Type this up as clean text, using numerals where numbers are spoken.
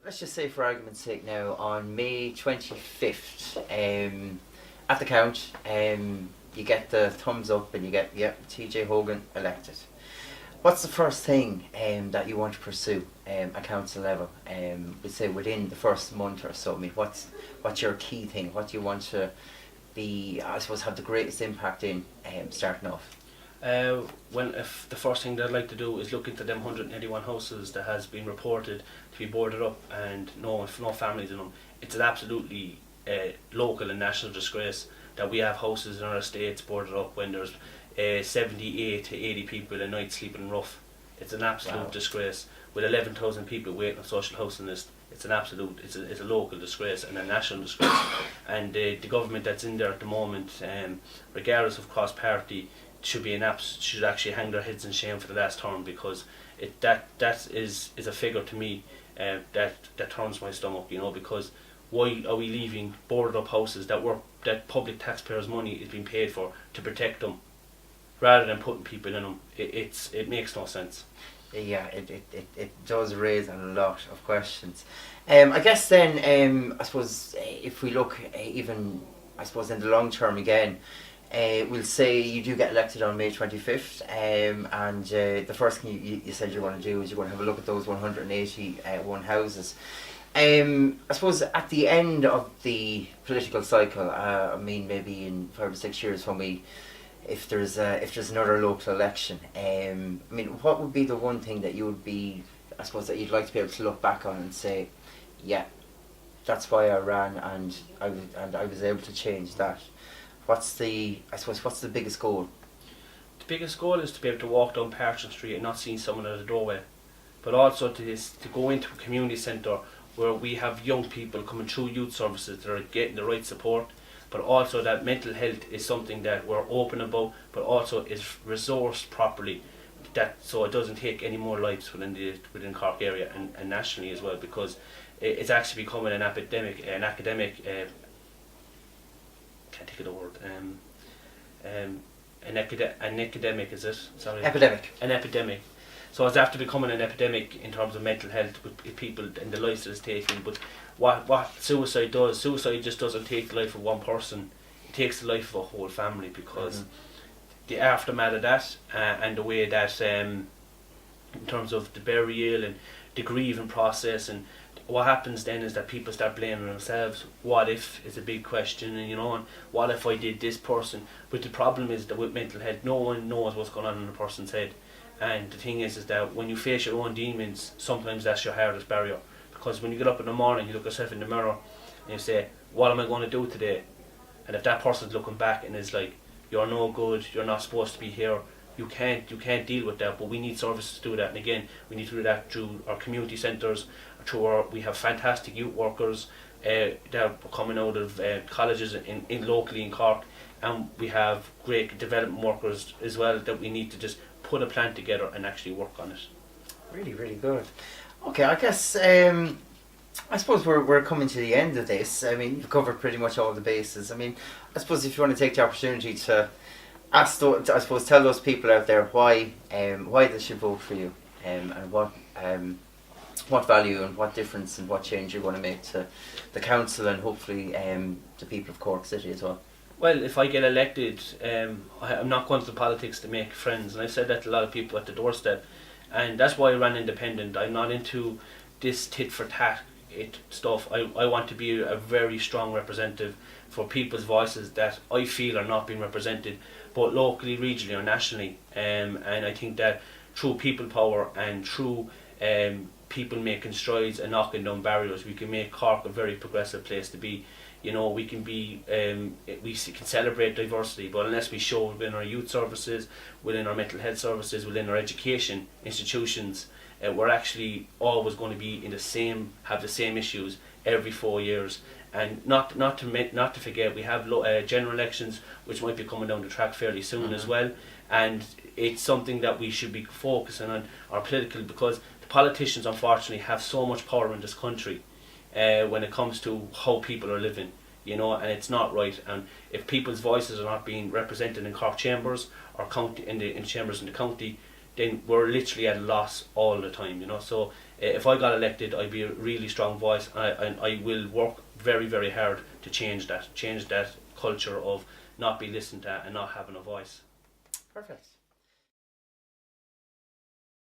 let's just say for argument's sake now, on May 25th, at the count, you get the thumbs up and you get, yep, TJ Hogan elected. What's the first thing that you want to pursue at council level? We'd say within the first month or so. I mean, what's your key thing? What do you want to be, I suppose, have the greatest impact in starting off? Well, if the first thing that I'd like to do is look into them 181 houses that has been reported to be boarded up and no families in them. It's an absolutely local and national disgrace that we have houses in our estates boarded up when there's 78 to 80 people a night sleeping rough. It's an absolute disgrace. With 11,000 people waiting on social housing list, it's a local disgrace and a national disgrace. And the government that's in there at the moment, regardless of cross party, should actually hang their heads in shame for the last term, because that is a figure to me that turns my stomach, because why are we leaving boarded up houses that public taxpayers' money is being paid for to protect them, rather than putting people in them? It makes no sense. Yeah, it does raise a lot of questions. I guess then, I suppose, if we look even, I suppose, in the long term again, we'll say you do get elected on May 25th, and the first thing you said you want to do is you're going to have a look at those 181 houses. I suppose at the end of the political cycle, I mean maybe in 5 or 6 years when if there's another local election, I mean, what would be the one thing that you would be, I suppose, that you'd like to be able to look back on and say, yeah, that's why I ran and I was able to change that? What's the biggest goal? The biggest goal is to be able to walk down Parson Street and not see someone at a doorway, but also to go into a community centre where we have young people coming through youth services that are getting the right support, but also that mental health is something that we're open about, but also is resourced properly, so it doesn't take any more lives within Cork area and nationally as well, because it's actually becoming an academic can't think of the word. An epidemic, is it? Sorry. Epidemic. An epidemic. So it's after becoming an epidemic in terms of mental health with people and the lives that it's taking. But what suicide just doesn't take the life of one person. It takes the life of a whole family, because the aftermath of that and the way that in terms of the burial and the grieving process, and what happens then is that people start blaming themselves. What if is a big question, and what if I did this person? But the problem is that with mental health, no one knows what's going on in a person's head. And the thing is that when you face your own demons, sometimes that's your hardest barrier. Because when you get up in the morning, you look yourself in the mirror and you say, what am I going to do today? And if that person's looking back and is like, you're no good, you're not supposed to be here, you can't deal with that. But we need services to do that. And again, we need to do that through our community centres, we have fantastic youth workers that are coming out of colleges in locally in Cork, and we have great development workers as well that we need to just put a plan together and actually work on it. Really, really good. Okay, I guess I suppose we're coming to the end of this. I mean, you've covered pretty much all the bases. I mean, I suppose if you want to take the opportunity to tell those people out there why they should vote for you, and what value and what difference and what change you're going to make to the council and hopefully the people of Cork City as well. Well, if I get elected, I'm not going to politics to make friends, and I've said that to a lot of people at the doorstep, and that's why I ran independent. I'm not into this tit for tat stuff. I want to be a very strong representative for people's voices that I feel are not being represented, both locally, regionally or nationally, and I think that through people power and through people making strides and knocking down barriers, we can make Cork a very progressive place to be. We can can celebrate diversity, but unless we show within our youth services, within our mental health services, within our education institutions, we're actually always going to be have the same issues every 4 years. And not to forget, we have general elections which might be coming down the track fairly soon as well, and it's something that we should be focusing on our political, because the politicians unfortunately have so much power in this country when it comes to how people are living, and it's not right. And if people's voices are not being represented in Cork chambers or in chambers in the county, then we're literally at a loss all the time, you know. So if I got elected, I'd be a really strong voice, and I will work very, very hard to change that culture of not be listened to and not having a voice. Perfect.